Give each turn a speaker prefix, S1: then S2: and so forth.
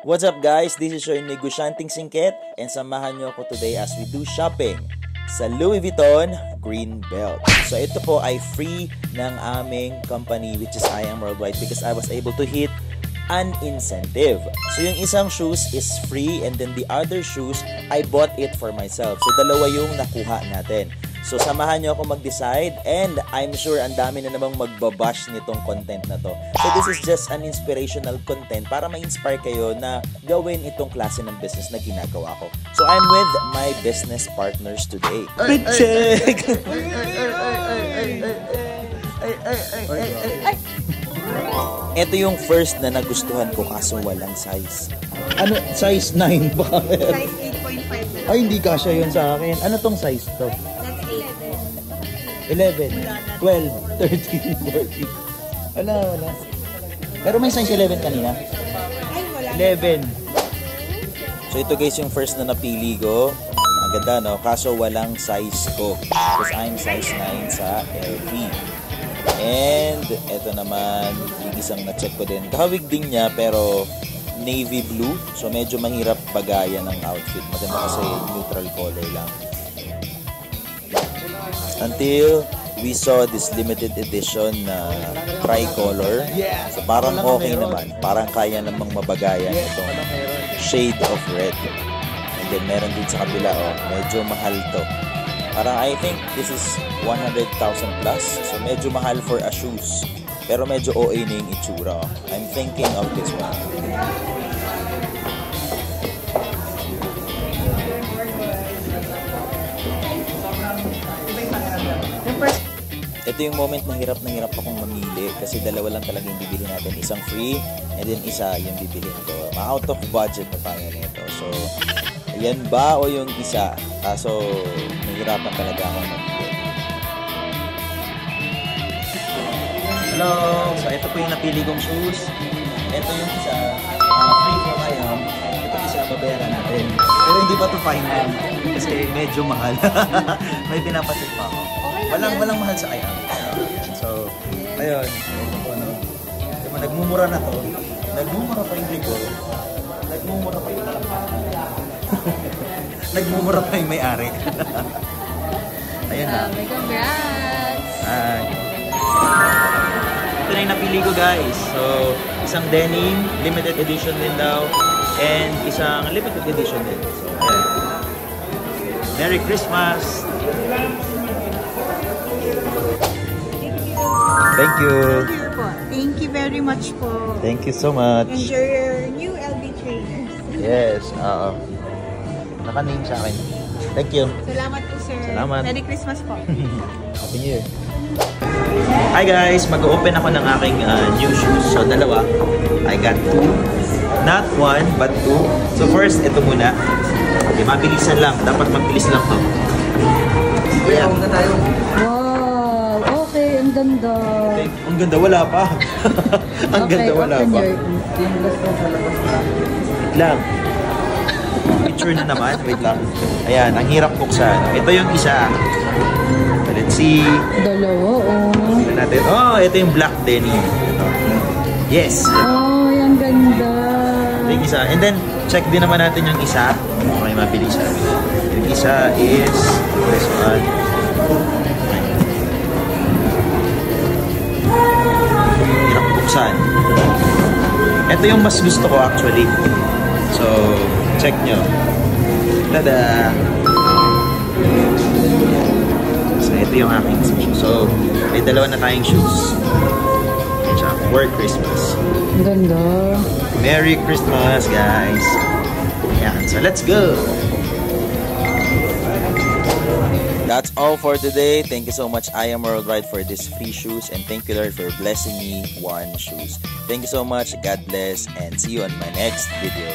S1: What's up guys? This is your Negosyanting Singket and samahan nyo ako today as we do shopping sa Louis Vuitton Greenbelt. So ito po ay free ng aming company which is I Am Worldwide because I was able to hit an incentive. So yung isang shoes is free and then the other shoes, I bought it for myself. So dalawa yung nakuha natin. So samahan nyo ako mag-decide and I'm sure ang dami na namang magbabash nitong content na to. So this is just an inspirational content para ma-inspire kayo na gawin itong klase ng business na ginagawa ko. So I'm with my business partners today. Big check! Ito yung first na nagustuhan ko kaso walang size.
S2: Ano? Size 9 ba?
S3: Size 8.5.
S2: Ay, hindi kasya yun sa akin. Ano tong size to?
S3: That's
S2: 11, 12, 13, 14. Wala. Pero may size 11 kanina.
S3: Ay, wala.
S2: 11.
S1: So ito guys yung first na napili ko. Ang ganda no? Kaso walang size ko. Because I'm size 9 sa LV. And ito naman, yung isang na-check ko din. Kahawig din niya pero navy blue. So medyo mahirap bagayan ng outfit. Maganda kasi neutral color lang. Until we saw this limited edition na tricolor. So parang okay naman. Parang kaya namang mabagayan itong shade of red. And then meron din sa kabila, medyo mahal to. Parang I think this is 100,000 plus. So medyo mahal for a shoes. Pero medyo OA na yung itsura. I'm thinking of this one. Ito yung moment na hirap akong mamili kasi dalawa lang talaga yung bibili natin. Isang free and then isa yung bibili ko. Ma-out of budget na tayo nito. So, ayan ba o yung isa? Kaso, nahirapan talaga akong mamili. Hello! So, ito po yung napili kong shoes. Ito yung isa, free from I Am. Ito isa, babayaran natin. Pero hindi pa to final kasi medyo mahal. May pinapasit pa ako. Walang mahal sa I Am. So, ayun. Ito po, no? Diba, nagmumura na to. Nagmumura pa yung ligo. Nagmumura pa yung nagmumura pa yung may-ari. Ayun na.
S3: Congrats!
S1: Hi. Ito na yung napili ko, guys. So, isang denim, limited edition din daw. And isang limited edition din. So, ayan. Merry Christmas! Thank you.
S3: Thank you very much po.
S1: Thank you so much.
S3: Enjoy your new LV trainers.
S1: Yes, naka-name sa akin. Thank you.
S3: Salamat po, sir.
S1: Salamat.
S3: Merry Christmas po.
S1: Happy New Year. Hi guys, mag-open ako ng aking new shoes. So dalawa. I got two. Not one, but two. So first, ito muna. Okay, mabilisan lang. Dapat mabilis lang to. Ayan.
S4: Wow, okay, ang ganda.
S1: Okay, ang ganda, wala pa. Ang ganda, wala pa. Wait lang. Picture na naman. Wait lang. Ayan, ang hirap buksan. Ito yung isa. Let's see.
S4: Dalawa, oh.
S1: Tignan natin. Oh, ito yung black denim. Ito. Yes.
S4: Oh, ang ganda.
S1: Ito yung isa. And then, check din naman natin yung isa. Okay, mabilis. Yung isa is this one. Hirap buksan. Ito yung mas gusto ko actually. So, check nyo. Tada! So, ito yung aking shoes. So, may dalawa na tayong shoes. For Christmas.
S4: Ang ganda.
S1: Merry Christmas, guys! Ayan, so let's go! That's all for today. Thank you so much, I Am Worldwide, for these free shoes. And thank you, Lord, for blessing me one shoes. Thank you so much. God bless. And see you on my next video.